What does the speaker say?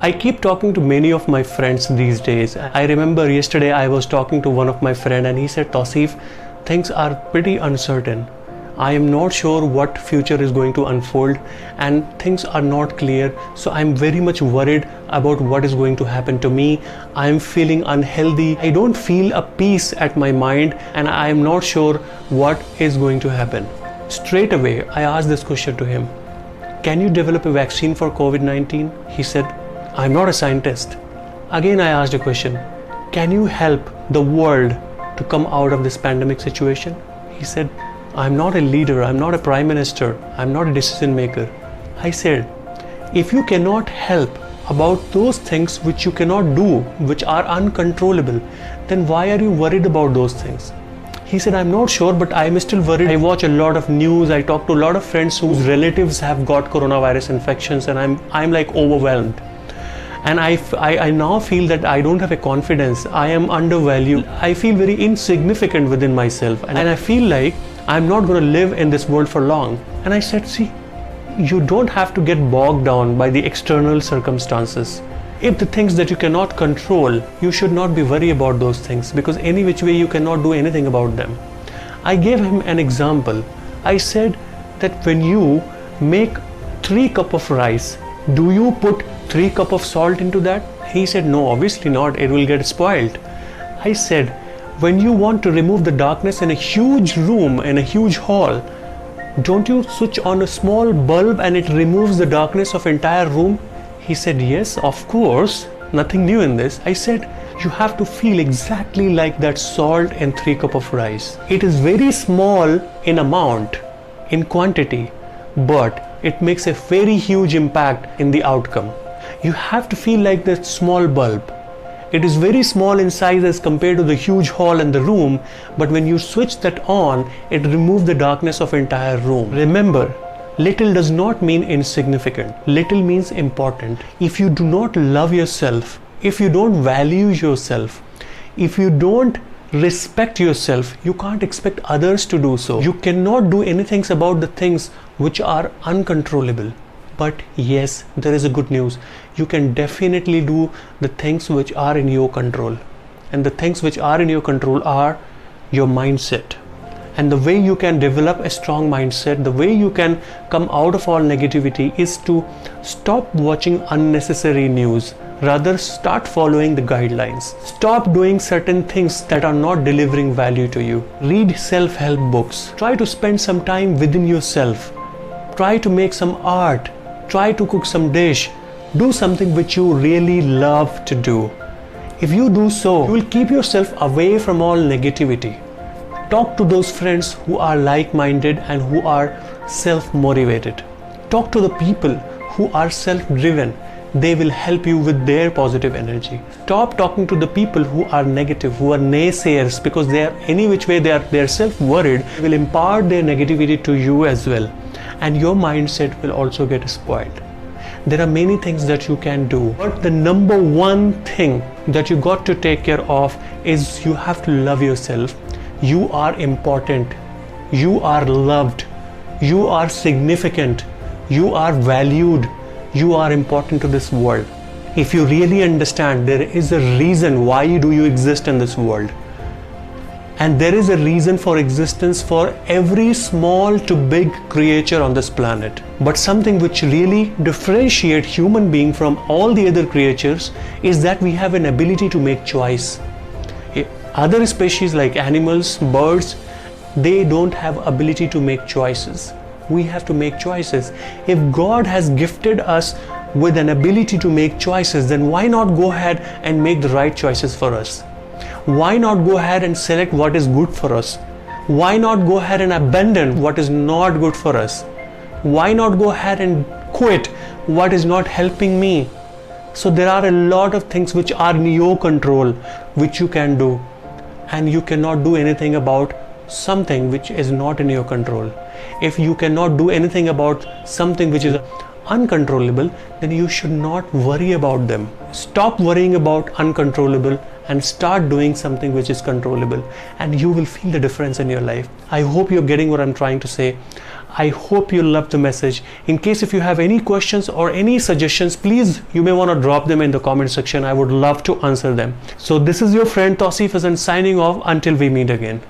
I keep talking to many of my friends these days. I remember yesterday I was talking to one of my friend and he said, Tausif, things are pretty uncertain. I am not sure what future is going to unfold and things are not clear. So I'm very much worried about what is going to happen to me. I'm feeling unhealthy. I don't feel a peace at my mind and I am not sure what is going to happen. Straight away, I asked this question to him. Can you develop a vaccine for COVID-19? He said, I'm not a scientist. Again, I asked a question. Can you help the world to come out of this pandemic situation? He said, I'm not a leader, I'm not a prime minister, I'm not a decision maker. I said, if you cannot help about those things which you cannot do, which are uncontrollable, then why are you worried about those things? He said, I'm not sure, but I'm still worried. I watch a lot of news, I talk to a lot of friends whose relatives have got coronavirus infections and I'm like overwhelmed. And I now feel that I don't have a confidence, I am undervalued, I feel very insignificant within myself and I feel like I'm not going to live in this world for long. And I said, see, you don't have to get bogged down by the external circumstances. If the things that you cannot control, you should not be worried about those things because any which way you cannot do anything about them. I gave him an example. I said that when you make 3 cups of rice, do you put 3 cups of salt into that? He said, no, obviously not, it will get spoiled. I said, when you want to remove the darkness in a huge room, in a huge hall, don't you switch on a small bulb and it removes the darkness of entire room? He said, yes, of course, nothing new in this. I said, you have to feel exactly like that salt in 3 cups of rice. It is very small in amount, in quantity, but it makes a very huge impact in the outcome. You have to feel like that small bulb. It is very small in size as compared to the huge hall in the room, but when you switch that on, it removes the darkness of entire room. Remember, little does not mean insignificant. Little means important. If you do not love yourself, if you don't value yourself, if you don't respect yourself, you can't expect others to do so. You cannot do anything about the things which are uncontrollable. But yes, there is a good news. You can definitely do the things which are in your control. And the things which are in your control are your mindset. And the way you can develop a strong mindset, the way you can come out of all negativity is to stop watching unnecessary news. Rather, start following the guidelines. Stop doing certain things that are not delivering value to you. Read self-help books. Try to spend some time within yourself. Try to make some art. Try to cook some dish. Do something which you really love to do. If you do so, you will keep yourself away from all negativity. Talk to those friends who are like-minded and who are self-motivated. Talk to the people who are self-driven. They will help you with their positive energy. Stop talking to the people who are negative, who are naysayers, because they are any which way they are self-worried. They will impart their negativity to you as well. And your mindset will also get spoiled. There are many things that you can do, but the number one thing that you got to take care of is you have to love yourself. You are important. You are loved. You are significant. You are valued. You are important to this world. If you really understand there is a reason why do you exist in this world. And there is a reason for existence for every small to big creature on this planet. But something which really differentiates human being from all the other creatures is that we have an ability to make choice. Other species like animals, birds, they don't have ability to make choices. We have to make choices. If God has gifted us with an ability to make choices, then why not go ahead and make the right choices for us? Why not go ahead and select what is good for us? Why not go ahead and abandon what is not good for us? Why not go ahead and quit what is not helping me? So there are a lot of things which are in your control, which you can do. And you cannot do anything about something which is not in your control. If you cannot do anything about something which is uncontrollable, then you should not worry about them. Stop worrying about uncontrollable and start doing something which is controllable, and you will feel the difference in your life. I hope you're getting what I'm trying to say. I hope you loved the message. In case if you have any questions or any suggestions, please, you may want to drop them in the comment section. I would love to answer them. So this is your friend Tausif Hasan signing off until we meet again.